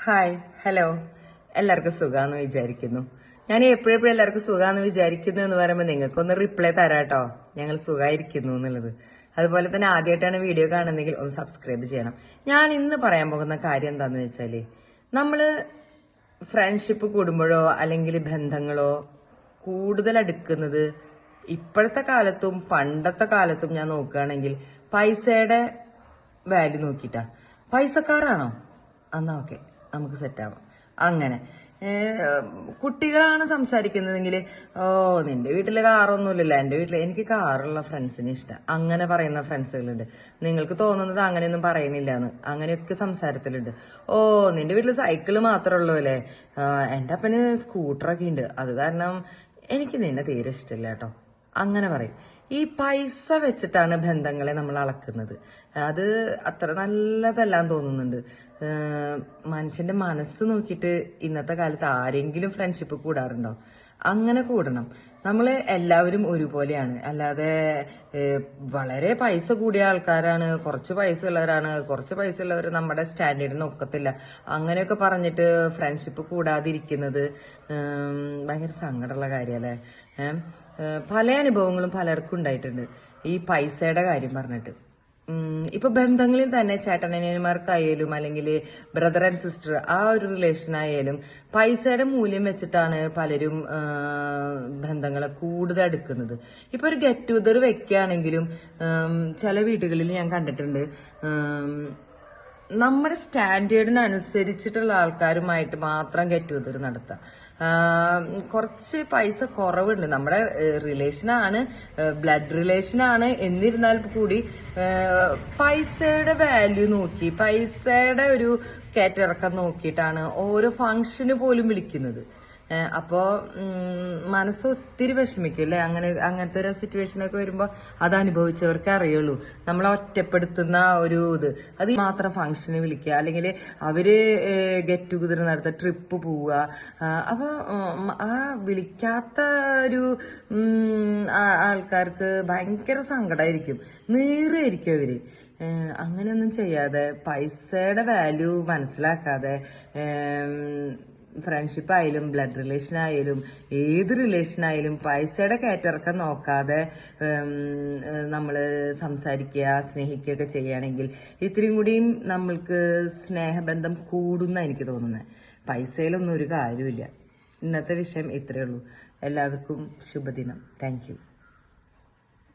Hi hello എല്ലാവർക്കും സുഖാന്ന് വിചാരിക്കുന്നു. ഞാൻ എപ്പോഴെപ്പോഴും എല്ലാവർക്കും സുഖാന്ന് വിചാരിക്കുന്നു എന്ന് പറയുമ്പോൾ നിങ്ങൾക്കൊന്ന് റിപ്ലൈ തരാട്ടോ, ഞങ്ങൾ സുഖമായിരിക്കുന്നു എന്നുള്ളത്. അതുപോലെ തന്നെ ആദ്യമായിട്ടാണ് വീഡിയോ കാണുന്നെങ്കിൽ ഒന്ന് സബ്സ്ക്രൈബ് ചെയ്യണം. ഞാൻ ഇന്ന് പറയാൻ പോകുന്ന കാര്യം എന്താന്ന് വെച്ചാല്, നമ്മള് ഫ്രണ്ട്ഷിപ്പ് കൂടുമ്പോഴോ അല്ലെങ്കിൽ ബന്ധങ്ങളോ കൂടുതൽ അടുക്കുന്നത് ഇപ്പോഴത്തെ കാലത്തും പണ്ടത്തെ കാലത്തും ഞാൻ നോക്കുകയാണെങ്കിൽ പൈസയുടെ വാല്യൂ നോക്കിയിട്ടാ. പൈസക്കാരാണോ എന്നാ ഓക്കെ, നമുക്ക് സെറ്റാവാം. അങ്ങനെ കുട്ടികളാണ് സംസാരിക്കുന്നതെങ്കിൽ, ഓ നിന്റെ വീട്ടില് കാറൊന്നുമില്ലല്ലോ, എന്റെ വീട്ടിൽ എനിക്ക് കാറുള്ള ഫ്രണ്ട്സിന് ഇഷ്ടം, അങ്ങനെ പറയുന്ന ഫ്രണ്ട്സുകളുണ്ട്. നിങ്ങൾക്ക് തോന്നുന്നത് അങ്ങനെയൊന്നും പറയുന്നില്ലാന്ന്, അങ്ങനെയൊക്കെ സംസാരത്തിലുണ്ട്. ഓ നിന്റെ വീട്ടിൽ സൈക്കിള് മാത്രമേ ഉള്ളൂ അല്ലേ, എന്റെ അപ്പന് സ്കൂട്ടറൊക്കെ ഉണ്ട്, അത് കാരണം എനിക്ക് നിന്നെ തീരെ ഇഷ്ടമില്ല കേട്ടോ, അങ്ങനെ പറയും. ഈ പൈസ വെച്ചിട്ടാണ് ബന്ധങ്ങളെ നമ്മൾ അളക്കുന്നത്. അത് അത്ര നല്ലതല്ലാന്ന് തോന്നുന്നുണ്ട്. മനുഷ്യന്റെ മനസ്സ് നോക്കിയിട്ട് ഇന്നത്തെ കാലത്ത് ആരെങ്കിലും ഫ്രണ്ട്ഷിപ്പ് കൂടാറുണ്ടോ? അങ്ങനെ കൂടണം. നമ്മൾ എല്ലാവരും ഒരുപോലെയാണ്. അല്ലാതെ വളരെ പൈസ കൂടിയ ആൾക്കാരാണ്, കുറച്ച് പൈസ ഉള്ളവരാണ്, കുറച്ച് പൈസ ഉള്ളവർ നമ്മുടെ സ്റ്റാൻഡേർഡിന് ഒക്കത്തില്ല, അങ്ങനെയൊക്കെ പറഞ്ഞിട്ട് ഫ്രണ്ട്ഷിപ്പ് കൂടാതിരിക്കുന്നത് ഭയങ്കര സങ്കടമുള്ള കാര്യമല്ലേ. പല അനുഭവങ്ങളും പലർക്കും ഉണ്ടായിട്ടുണ്ട് ഈ പൈസയുടെ കാര്യം പറഞ്ഞിട്ട്. ഇപ്പൊ ബന്ധങ്ങളിൽ തന്നെ ചേട്ടനനിയന്മാർക്കായാലും അല്ലെങ്കിൽ ബ്രദർ ആൻഡ് സിസ്റ്റർ ആ ഒരു റിലേഷൻ ആയാലും പൈസയുടെ മൂല്യം വെച്ചിട്ടാണ് പലരും ബന്ധങ്ങളെ കൂടുതൽ അടുക്കുന്നത്. ഇപ്പൊ ഒരു ഗെറ്റ് ടുഗദർ വെക്കുകയാണെങ്കിലും ചില വീടുകളിൽ ഞാൻ കണ്ടിട്ടുണ്ട്, നമ്മുടെ സ്റ്റാൻഡേർഡിനനുസരിച്ചിട്ടുള്ള ആൾക്കാരുമായിട്ട് മാത്രം ഗെറ്റ് ടുഗദർ നടത്താം. കുറച്ച് പൈസ കുറവുണ്ട്, നമ്മുടെ റിലേഷനാണ്, ബ്ലഡ് റിലേഷനാണ്, എന്നിരുന്നാൽ കൂടി പൈസയുടെ വാല്യൂ നോക്കി, പൈസയുടെ ഒരു കയറ്റിറക്കം നോക്കിയിട്ടാണ് ഓരോ ഫംഗ്ഷന് പോലും വിളിക്കുന്നത്. അപ്പോ മനസ്സ് ഒത്തിരി വിഷമിക്കും അല്ലെ, അങ്ങനത്തെ ഒരു സിറ്റുവേഷനൊക്കെ വരുമ്പോ അത് അനുഭവിച്ചവർക്ക് അറിയുള്ളൂ. നമ്മളെ ഒറ്റപ്പെടുത്തുന്ന ഒരു ഇത്, അത് മാത്രം ഫംഗ്ഷന് വിളിക്കുക, അല്ലെങ്കിൽ അവര് ഗെറ്റ് ടുഗദർ നടത്തുക, ട്രിപ്പ് പോവുക. അപ്പൊ ആ വിളിക്കാത്ത ഒരു ആൾക്കാർക്ക് ഭയങ്കര സങ്കടമായിരിക്കും, നീറായിരിക്കും അവര്. അങ്ങനെയൊന്നും ചെയ്യാതെ, പൈസയുടെ വാല്യൂ മനസ്സിലാക്കാതെ, ഫ്രണ്ട്ഷിപ്പ് ആയാലും ബ്ലഡ് റിലേഷൻ ആയാലും ഏത് റിലേഷൻ ആയാലും പൈസയുടെ കയറ്റിറക്കം നോക്കാതെ നമ്മൾ സംസാരിക്കുക, സ്നേഹിക്കുകയൊക്കെ ചെയ്യുകയാണെങ്കിൽ ഇത്രയും കൂടിയും നമ്മൾക്ക് സ്നേഹബന്ധം കൂടുന്ന എനിക്ക് തോന്നുന്നത്. പൈസയിലൊന്നും ഒരു കാര്യമില്ല. ഇന്നത്തെ വിഷയം ഇത്രയേ ഉള്ളൂ. എല്ലാവർക്കും ശുഭദിനം. Thank you.